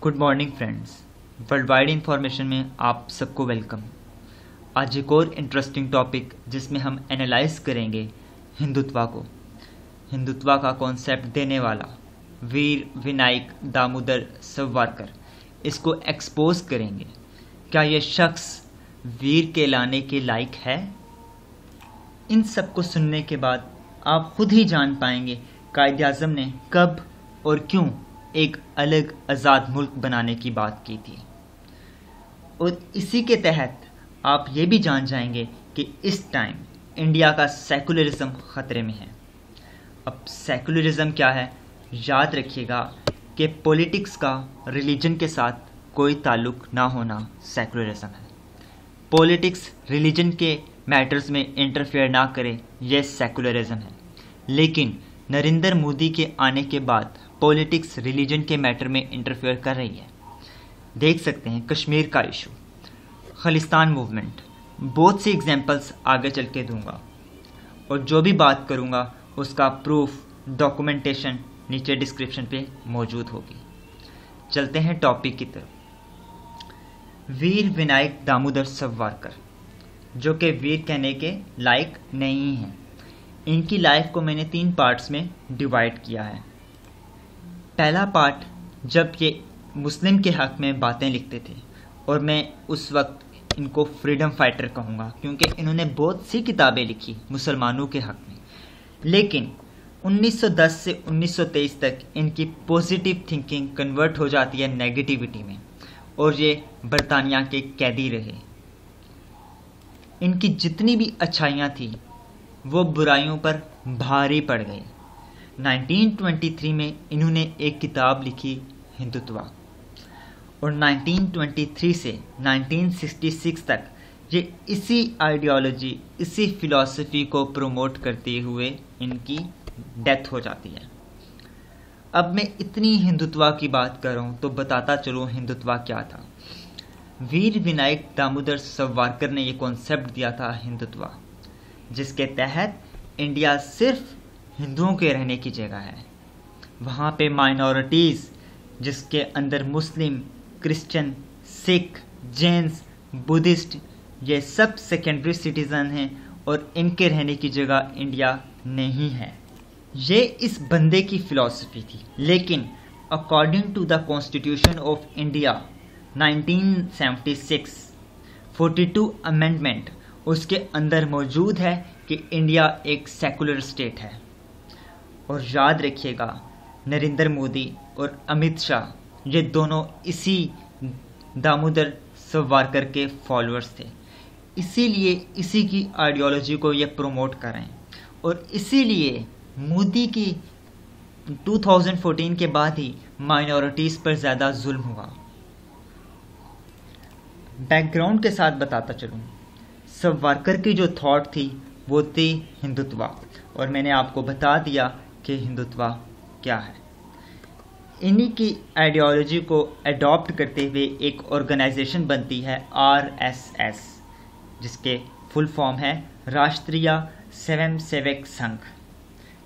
Good morning friends. World wide information में आप सबको वेलकम। आज एक और इंटरेस्टिंग टॉपिक जिसमें हम एनालाइज करेंगे हिंदुत्व को। हिंदुत्व का कॉन्सेप्ट देने वाला वीर विनायक दामोदर सावरकर, इसको एक्सपोज करेंगे। क्या ये शख्स वीर कहलाने के लायक है? इन सब को सुनने के बाद आप खुद ही जान पाएंगे कायदे आज़म ने कब और क्यों एक अलग आज़ाद मुल्क बनाने की बात की थी। और इसी के तहत आप ये भी जान जाएंगे कि इस टाइम इंडिया का सेकुलरिज्म ख़तरे में है। अब सेकुलरिज्म क्या है, याद रखिएगा कि पॉलिटिक्स का रिलीजन के साथ कोई ताल्लुक ना होना सेकुलरिज्म है। पॉलिटिक्स रिलीजन के मैटर्स में इंटरफेयर ना करे, यह सेकुलरिज्म है। लेकिन नरेंद्र मोदी के आने के बाद पॉलिटिक्स रिलीजन के मैटर में इंटरफेयर कर रही है। देख सकते हैं कश्मीर का इशू, खालिस्तान मूवमेंट, बहुत सी एग्जांपल्स आगे चल के दूंगा और जो भी बात करूंगा उसका प्रूफ, डॉक्यूमेंटेशन नीचे डिस्क्रिप्शन पे मौजूद होगी। चलते हैं टॉपिक की तरफ। वीर विनायक दामोदर सावरकर, जो कि वीर कहने के लायक नहीं हैं। इनकी लाइफ को मैंने 3 पार्ट्स में डिवाइड किया है। पहला पार्ट, जब ये मुस्लिम के हक़ में बातें लिखते थे, और मैं उस वक्त इनको फ्रीडम फाइटर कहूँगा क्योंकि इन्होंने बहुत सी किताबें लिखी मुसलमानों के हक़ में। लेकिन 1910 से 1923 तक इनकी पॉजिटिव थिंकिंग कन्वर्ट हो जाती है नेगेटिविटी में और ये बरतानिया के कैदी रहे। इनकी जितनी भी अच्छाइयाँ थी वो बुराइयों पर भारी पड़ गई। 1923 में इन्होंने एक किताब लिखी हिंदुत्व, और 1923 से 1966 तक ये इसी आइडियोलॉजी, इसी फिलॉसफी को प्रमोट करते हुए इनकी डेथ हो जाती है। अब मैं इतनी हिंदुत्व की बात कर रहा हूँ तो बताता चलूँ हिंदुत्व क्या था। वीर विनायक दामोदर सावरकर ने ये कॉन्सेप्ट दिया था हिंदुत्व, जिसके तहत इंडिया सिर्फ हिंदुओं के रहने की जगह है। वहाँ पे माइनॉरिटीज़, जिसके अंदर मुस्लिम, क्रिश्चियन, सिख, जैन्स, बुद्धिस्ट, ये सब सेकेंडरी सिटीज़न हैं और इनके रहने की जगह इंडिया नहीं है। ये इस बंदे की फ़िलॉसफी थी। लेकिन according to the constitution of India 1976 42 amendment, उसके अंदर मौजूद है कि इंडिया एक सेकुलर स्टेट है। और याद रखिएगा नरेंद्र मोदी और अमित शाह ये दोनों इसी दामोदर सावरकर के फॉलोअर्स थे, इसीलिए इसी की आइडियोलॉजी को ये प्रमोट कर रहे हैं। और इसीलिए मोदी की 2014 के बाद ही माइनॉरिटीज़ पर ज़्यादा जुल्म हुआ। बैकग्राउंड के साथ बताता चलूँ, सावरकर की जो थॉट थी वो थी हिंदुत्व, और मैंने आपको बता दिया कि हिंदुत्व क्या है। इन्हीं की आइडियोलॉजी को अडॉप्ट करते हुए एक ऑर्गेनाइजेशन बनती है RSS, जिसके फुल फॉर्म है राष्ट्रीय स्वयंसेवक संघ,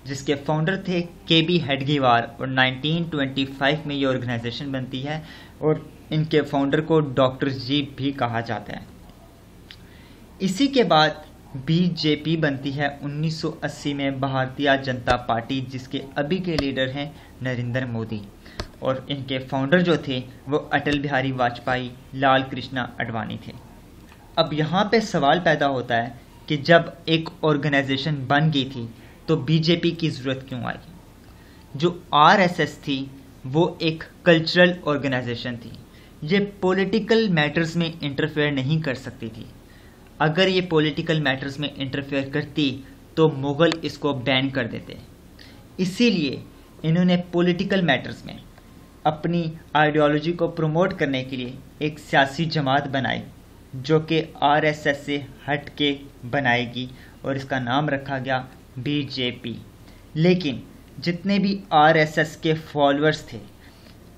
जिसके फाउंडर थे KB हेडगेवार, और 1925 में ये ऑर्गेनाइजेशन बनती है और इनके फाउंडर को डॉक्टर जी भी कहा जाता है। इसी के बाद BJP बनती है 1980 में, भारतीय जनता पार्टी, जिसके अभी के लीडर हैं नरेंद्र मोदी, और इनके फाउंडर जो थे वो अटल बिहारी वाजपेयी, लाल कृष्ण आडवाणी थे। अब यहाँ पे सवाल पैदा होता है कि जब एक ऑर्गेनाइजेशन बन गई थी तो BJP की ज़रूरत क्यों आई? जो RSS थी वो एक कल्चरल ऑर्गेनाइजेशन थी। ये पॉलिटिकल मैटर्स में इंटरफेयर नहीं कर सकती थी। अगर ये पॉलिटिकल मैटर्स में इंटरफेयर करती तो मुग़ल इसको बैन कर देते। इसीलिए इन्होंने पॉलिटिकल मैटर्स में अपनी आइडियोलॉजी को प्रमोट करने के लिए एक सियासी जमात बनाई, जो कि RSS से हट के बनाएगी, और इसका नाम रखा गया BJP। लेकिन जितने भी RSS के फॉलोअर्स थे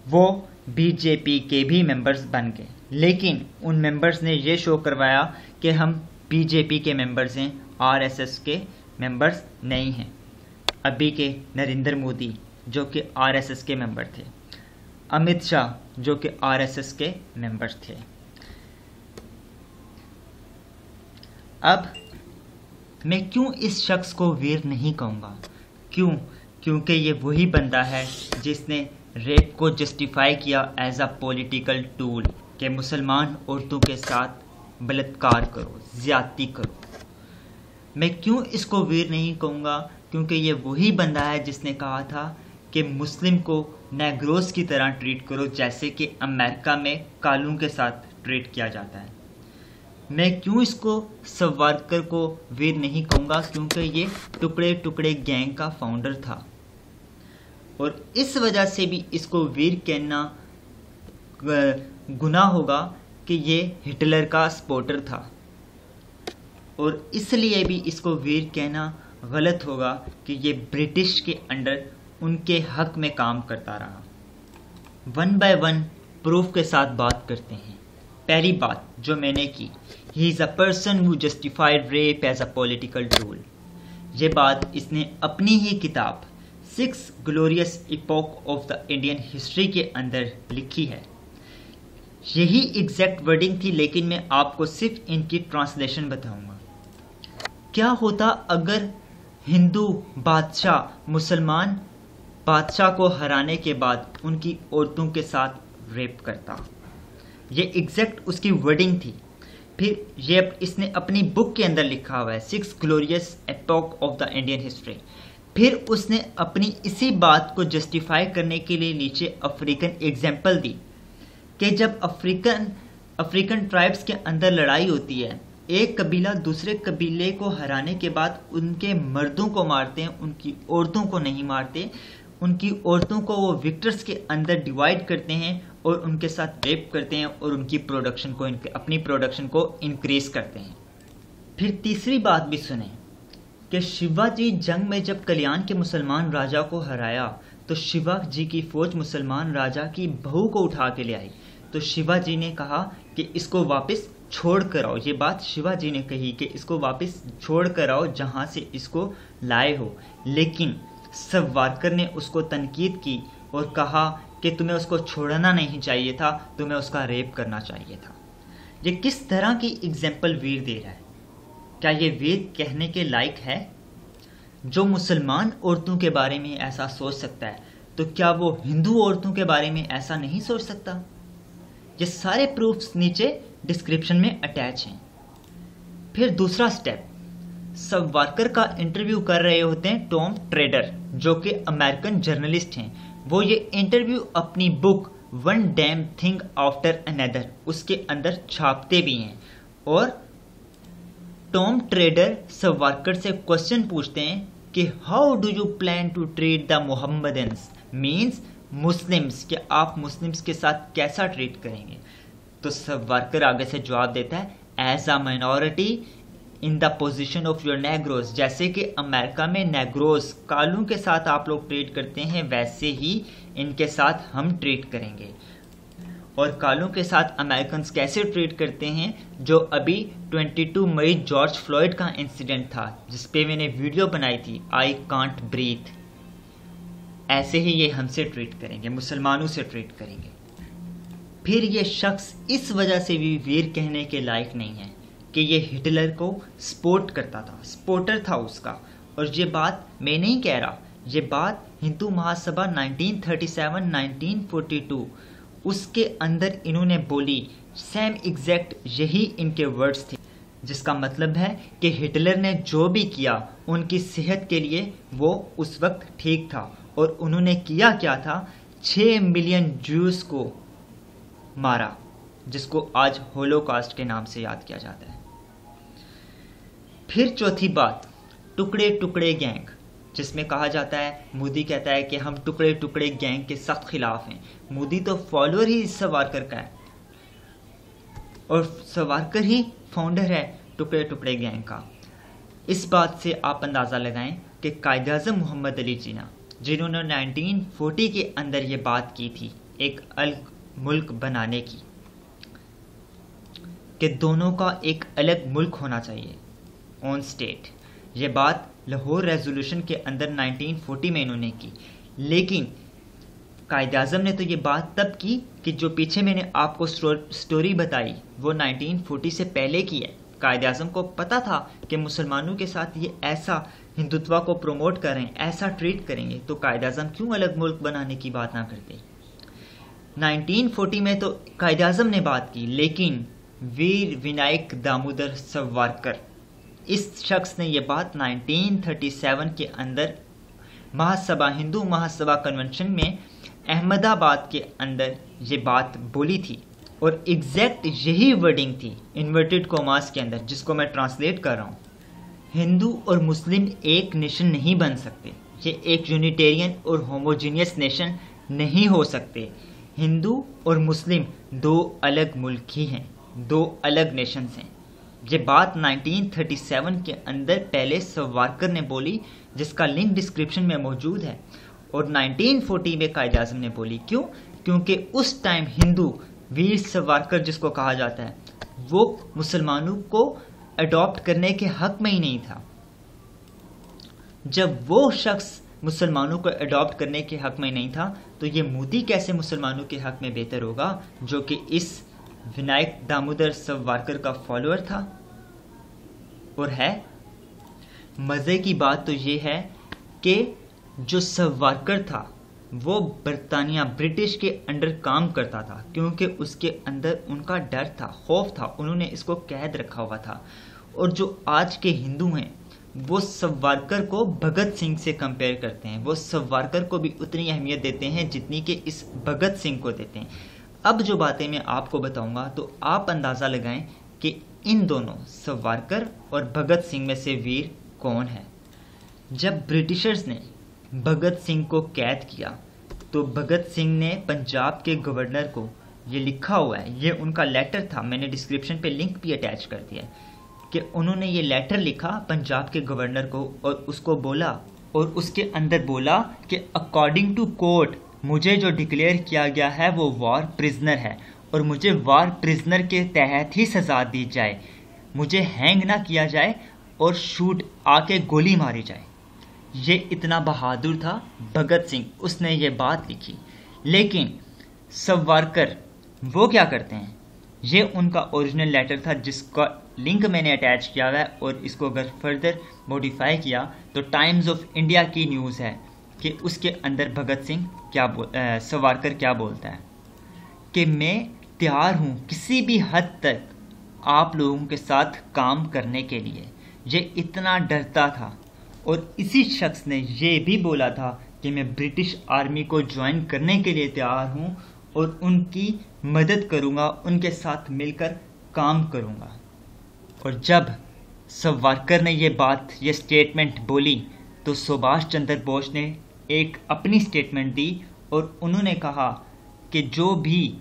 वो BJP के भी मेंबर्स बन गए, लेकिन उन मेंबर्स ने ये शो करवाया कि हम BJP के मेंबर्स हैं, RSS के मेंबर्स नहीं हैं। अभी के नरेंद्र मोदी जो कि RSS के मेंबर थे, अमित शाह जो कि आरएसएस के मेंबर थे। अब मैं क्यों इस शख्स को वीर नहीं कहूँगा? क्यों? क्योंकि ये वही बंदा है जिसने रेप को जस्टिफाई किया एज अ पॉलिटिकल टूल कि मुसलमान औरतों के साथ बलात्कार करो, ज्यादती करो। मैं क्यों इसको वीर नहीं कहूँगा? क्योंकि ये वही बंदा है जिसने कहा था कि मुस्लिम को नेग्रोस की तरह ट्रीट करो जैसे कि अमेरिका में कालों के साथ ट्रीट किया जाता है। मैं क्यों इसको सावरकर को वीर नहीं कहूँगा? क्योंकि ये टुकड़े टुकड़े गैंग का फाउंडर था और इस वजह से भी इसको वीर कहना गुनाह होगा कि ये हिटलर का सपोर्टर था और इसलिए भी इसको वीर कहना गलत होगा कि ये ब्रिटिश के अंडर उनके हक में काम करता रहा। वन बाय वन प्रूफ के साथ बात करते हैं। पहली बात जो मैंने की, he is a person who justified rape as a political tool. ये बात इसने अपनी ही किताब 6 glorious epoch of the Indian history के अंदर लिखी है। यही एग्जैक्ट वर्डिंग थी, लेकिन मैं आपको सिर्फ इनकी ट्रांसलेशन बताऊंगा। क्या होता अगर हिंदू बादशाह मुसलमान बादशाह को हराने के बाद उनकी औरतों के साथ रेप करता? ये एग्जैक्ट उसकी वर्डिंग थी। फिर ये इसने अपनी बुक के अंदर लिखा हुआ है 6 glorious epoch of the Indian history. फिर उसने अपनी इसी बात को जस्टिफाई करने के लिए नीचे अफ्रीकन एग्जाम्पल दी कि जब अफ्रीकन ट्राइब्स के अंदर लड़ाई होती है, एक कबीला दूसरे कबीले को हराने के बाद उनके मर्दों को मारते हैं, उनकी औरतों को नहीं मारते। उनकी औरतों को वो विक्टर्स के अंदर डिवाइड करते हैं और उनके साथ रेप करते हैं और उनकी अपनी प्रोडक्शन को इंक्रीज करते हैं। फिर तीसरी बात भी सुने कि शिवाजी जंग में जब कल्याण के मुसलमान राजा को हराया तो शिवाजी की फौज मुसलमान राजा की बहू को उठा के ले आई। तो शिवाजी ने कहा कि इसको वापस छोड़ कर आओ। ये बात शिवाजी ने कही कि इसको वापस छोड़ कर आओ जहां से इसको लाए हो। लेकिन सावरकर ने उसको तनकीद की और कहा कि तुम्हें उसको छोड़ना नहीं चाहिए था, तुम्हें उसका रेप करना चाहिए था। ये किस तरह की एग्जाम्पल वीर दे रहा है? क्या ये वीर कहने के लायक है? जो मुसलमान औरतों के बारे में ऐसा सोच सकता है तो क्या वो हिंदू औरतों के बारे में ऐसा नहीं सोच सकता? ये सारे प्रूफ्स नीचे डिस्क्रिप्शन में अटैच हैं। फिर दूसरा स्टेप, सावरकर का इंटरव्यू कर रहे होते हैं टॉम ट्रेडर जो कि अमेरिकन जर्नलिस्ट हैं। वो ये इंटरव्यू अपनी book one damn thing after another उसके अंदर छापते भी हैं और टॉम ट्रेडर सावरकर से क्वेश्चन पूछते हैं कि how do you plan to treat the Mohammedans, means Muslims, कि आप मुस्लिम्स के साथ कैसा ट्रीट करेंगे? तो सावरकर आगे से जवाब देता है as a minority in the position of your negroes. जैसे कि अमेरिका में नेग्रोस कालों के साथ आप लोग ट्रीट करते हैं वैसे ही इनके साथ हम ट्रीट करेंगे। और कालों के साथ अमेरिकन कैसे ट्रीट करते हैं, जो अभी 22 मई जॉर्ज फ्लॉयड का इंसिडेंट था जिसपे मैंने वीडियो बनाई थी, आई कांट ब्रीथ, ऐसे ही ये हमसे ट्रीट करेंगे, मुसलमानों से ट्रीट करेंगे। फिर ये शख्स इस वजह से भी वीर कहने के लायक नहीं है कि ये हिटलर को सपोर्ट करता था, सपोर्टर था उसका। और ये बात मैं नहीं कह रहा, ये बात हिंदू महासभा 1937-1942 उसके अंदर इन्होंने बोली। सेम एग्जैक्ट यही इनके वर्ड्स थे, जिसका मतलब है कि हिटलर ने जो भी किया उनकी सेहत के लिए वो उस वक्त ठीक था। और उन्होंने किया क्या था, 6 मिलियन ज्यूस को मारा, जिसको आज होलोकॉस्ट के नाम से याद किया जाता है। फिर चौथी बात, टुकड़े टुकड़े गैंग, जिसमें कहा जाता है, मोदी कहता है कि हम टुकड़े टुकड़े गैंग के सख्त खिलाफ हैं। मोदी तो फॉलोअर ही सावरकर का है और सावरकर ही फाउंडर है टुकड़े टुकड़े गैंग का। इस बात से आप अंदाज़ा लगाएं कि कायद-ए-आज़म मोहम्मद अली जिन्ना, जिन्होंने 1940 के अंदर ये बात की थी एक अलग मुल्क बनाने की, कि दोनों का एक अलग मुल्क होना चाहिए, ऑन स्टेट। ये बात लाहौर रेजोल्यूशन के अंदर 1940 में इन्होंने की। लेकिन कायद-ए-आज़म ने तो ये बात तब की कि जो पीछे मैंने आपको स्टोरी बताई वो 1940 से पहले की है। कायद-ए-आज़म को पता था कि मुसलमानों के साथ ये ऐसा हिंदुत्व को प्रमोट करें, ऐसा ट्रीट करेंगे, तो कायद-ए-आज़म क्यों अलग मुल्क बनाने की बात ना करते। 1940 में तो कायद-ए-आज़म ने बात की, लेकिन वीर विनायक दामोदर सावरकर इस शख्स ने यह बात 1937 के अंदर महासभा हिंदू महासभा कन्वेंशन में अहमदाबाद के अंदर ये बात बोली थी। और एग्जैक्ट यही वर्डिंग थी इन्वर्टेड कॉमास के अंदर, जिसको मैं ट्रांसलेट कर रहा हूँ। हिंदू और मुस्लिम एक नेशन नहीं बन सकते, ये एक यूनिटेरियन और होमोजीनियस नेशन नहीं हो सकते। हिंदू और मुस्लिम दो अलग मुल्क ही हैं, दो अलग नेशंस हैं। ये बात 1937 के अंदर पहले सावरकर ने बोली, जिसका लिंक डिस्क्रिप्शन में मौजूद है, और 1940 में कायद-ए-आज़म ने बोली। क्यों? क्योंकि उस टाइम हिंदू वीर सावरकर जिसको कहा जाता है वो मुसलमानों को अडॉप्ट करने के हक में ही नहीं था। जब वो शख्स मुसलमानों को अडॉप्ट करने के हक में नहीं था, तो ये मोदी कैसे मुसलमानों के हक में बेहतर होगा, जो कि इस विनायक दामोदर सावरकर का फॉलोअर था और है। मज़े की बात तो ये है कि जो सावरकर था वो बरतानिया ब्रिटिश के अंडर काम करता था, क्योंकि उसके अंदर उनका डर था, खौफ था, उन्होंने इसको कैद रखा हुआ था। और जो आज के हिंदू हैं वो सावरकर को भगत सिंह से कंपेयर करते हैं, वो सावरकर को भी उतनी अहमियत देते हैं जितनी कि इस भगत सिंह को देते हैं। अब जो बातें मैं आपको बताऊंगा तो आप अंदाज़ा लगाएं कि इन दोनों सावरकर और भगत सिंह में से वीर कौन है। जब ब्रिटिशर्स ने भगत सिंह को कैद किया तो भगत सिंह ने पंजाब के गवर्नर को ये लिखा हुआ है, ये उनका लेटर था, मैंने डिस्क्रिप्शन पे लिंक भी अटैच कर दिया है, कि उन्होंने ये लेटर लिखा पंजाब के गवर्नर को और उसको बोला, और उसके अंदर बोला कि अकॉर्डिंग टू कोर्ट मुझे जो डिक्लेयर किया गया है वो वॉर प्रिजनर है, और मुझे वॉर प्रिजनर के तहत ही सजा दी जाए, मुझे हैंग ना किया जाए और शूट आके गोली मारी जाए। ये इतना बहादुर था भगत सिंह, उसने ये बात लिखी। लेकिन सावरकर वो क्या करते हैं, ये उनका ओरिजिनल लेटर था जिसका लिंक मैंने अटैच किया हुआ है, और इसको अगर फर्दर मॉडिफाई किया तो टाइम्स ऑफ इंडिया की न्यूज़ है कि उसके अंदर भगत सिंह सावरकर क्या बोलता है कि मैं तैयार हूँ किसी भी हद तक आप लोगों के साथ काम करने के लिए। ये इतना डरता था, और इसी शख्स ने ये भी बोला था कि मैं ब्रिटिश आर्मी को ज्वाइन करने के लिए तैयार हूँ और उनकी मदद करूँगा, उनके साथ मिलकर काम करूँगा। और जब सावरकर ने ये स्टेटमेंट बोली तो सुभाष चंद्र बोस ने एक अपनी स्टेटमेंट दी, और उन्होंने कहा कि जो भी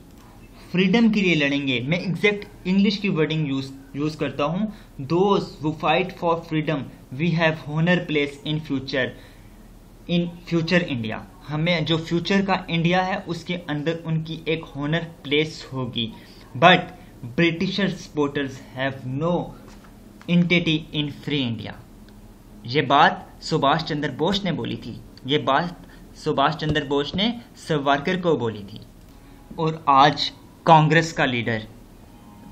फ्रीडम के लिए लड़ेंगे, मैं एग्जैक्ट इंग्लिश की वर्डिंग यूज़ करता हूँ, those who fight for freedom we have honour place in future India. हमें जो फ्यूचर का इंडिया है उसके अंदर उनकी एक होनर प्लेस होगी, but Britisher supporters have no entity in free India. ये बात सुभाष चंद्र बोस ने बोली थी, ये बात सुभाष चंद्र बोस ने सावरकर को बोली थी। और आज कांग्रेस का लीडर,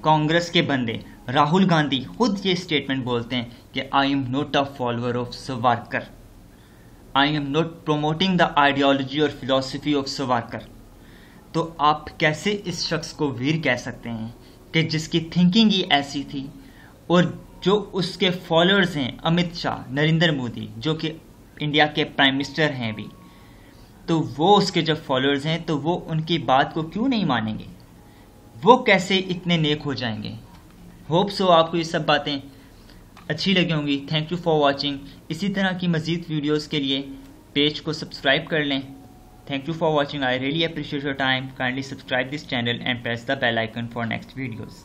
कांग्रेस के बंदे राहुल गांधी खुद ये स्टेटमेंट बोलते हैं कि I am not a follower of Savarkar, I am not promoting the ideology और फिलॉसफी ऑफ सावरकर। तो आप कैसे इस शख्स को वीर कह सकते हैं कि जिसकी थिंकिंग ही ऐसी थी, और जो उसके फॉलोअर्स हैं अमित शाह, नरेंद्र मोदी, जो कि इंडिया के प्राइम मिनिस्टर हैं भी, तो वो उसके जब फॉलोअर्स हैं तो वो उनकी बात को क्यों नहीं मानेंगे, वो कैसे इतने नेक हो जाएंगे। होप सो आपको ये सब बातें अच्छी लगी होंगी। Thank you for watching. इसी तरह की मज़ीद वीडियोस के लिए पेज को सब्सक्राइब कर लें। Thank you for watching. I really appreciate your time. Kindly subscribe this channel and press the bell icon for next videos.